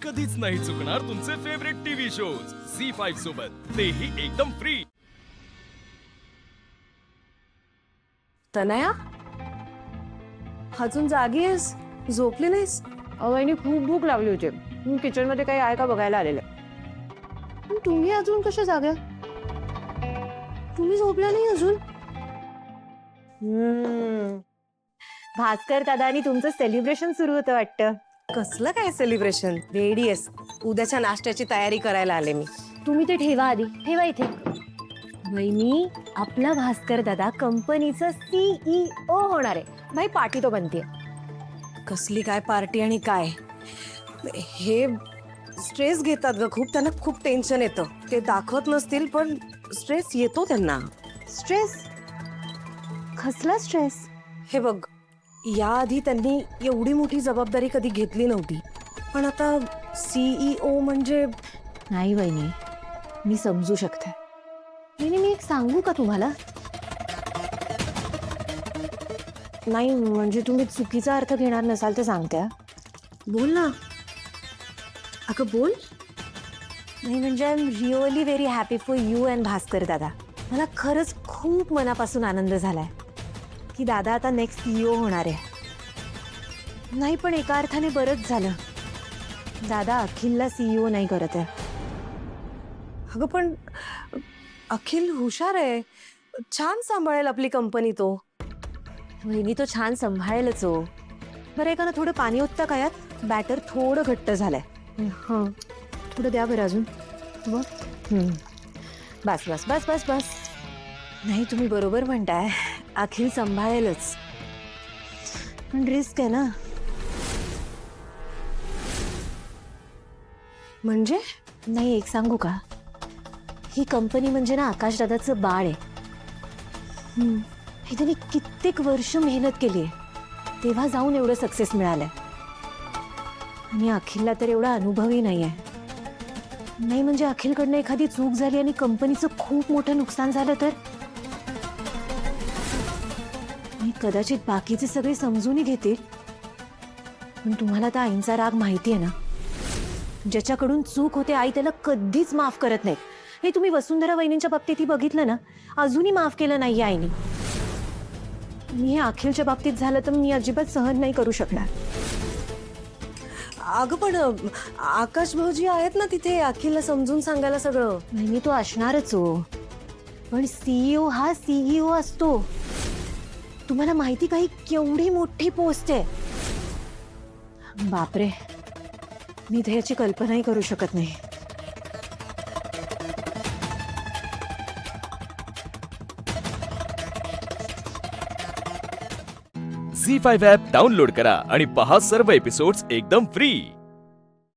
कधीच नाही चुकणार तुमचे फेवरेट टीव्ही शोज झी5 सोबत, तेही एकदम फ्री। तनया, अजून जागी आहेस? झोपली नाहीस? वहिनी खूप भूक लागली होती, मी किचन मध्ये काही आहे का बघायला आलेले। पण तुम्ही अजून कशा जाग्या? तुम्ही झोपल्या नाही अजून? भास्कर दादानी तुमचं सेलिब्रेशन सुरू होतं वाटतं। कसलं काय सेलिब्रेशन? रेडी आहेस? उद्याच्या नाश्त्याची तयारी करायला आले मी। तुम्ही ते ठेवा आधी, ठेवा इथे। वहिनी, आपला भास्कर दादा कंपनीचा CEO होणार आहे। भाई पार्टी तो बनतीये। कसली काय पार्टी आणि काय? हे स्ट्रेस घेतात ग खूप, त्यांना खूप टेन्शन येतं। ते दाखवत नसतील पण स्ट्रेस येतो त्यांना। स्ट्रेस? कसला स्ट्रेस? हे बघ, याआधी त्यांनी एवढी मोठी जबाबदारी कधी घेतली नव्हती, पण आता CEO म्हणजे नाही वहिनी, मी समजू शकते। वहिनी, मी एक सांगू का तुम्हाला? नाही म्हणजे तुम्ही चुकीचा अर्थ घेणार नसाल तर सांगते। बोल ना अगं, बोल। नाही म्हणजे I am really very happy for you and Bhaskar दादा। मला खरंच खूप मनापासून आनंद झालाय की दादा आता नेक्स्ट CEO होणार आहे। नाही पण एका अर्थाने बरंच झालं, दादा अखिलला CEO नाही करत आहे। अगं पण अखिल हुशार आहे, छान सांभाळेल आपली कंपनी तो। वहिनी, तो छान सांभाळेलच हो। बरं एका ना थोडं पाणी ओतता का यात? बॅटर थोडं घट्ट झालंय। हां, थोडं द्या बरं अजून। बघ, बस बस बस बस बस। नाही तुम्ही बरोबर म्हणताय, अखिल सांभाळेलच, पण रिस्क आहे ना। म्हणजे? नाही एक सांगू का, ही कंपनी म्हणजे ना आकाशदादाचं बाळ आहे। हे त्यांनी कित्येक वर्ष मेहनत केली आहे, तेव्हा जाऊन एवढं सक्सेस मिळालंय। आणि अखिलला तर एवढा अनुभवही नाही आहे। नाही म्हणजे अखिलकडनं एखादी चूक झाली आणि कंपनीचं खूप मोठं नुकसान झालं तर? मी कदाचित बाकीचे सगळे समजूनही घेतील, पण तुम्हाला तर आईंचा राग माहिती आहे ना। ज्याच्याकडून चूक होते आई त्याला कधीच माफ करत नाही। हे तुम्ही वसुंधरा वहिनींच्या बाबतीतही बघितलं ना, अजूनही माफ केलं नाही आईने। मी हे अखिलच्या बाबतीत झालं तर मी अजिबात सहन नाही करू शकणार। अगं पण आकाश भाऊजी आहेत ना तिथे, अखिलला समजून सांगायला सगळं। नाही तो असणारच हो, पण CEO हा CEO असतो। तुम्हाला माहिती काही केवढी मोठी पोस्ट आहे? बापरे, मी तर याची कल्पनाही करू शकत नाही। झी5 ॲप डाउनलोड करा आणि पहा सर्व एपिसोड्स एकदम फ्री।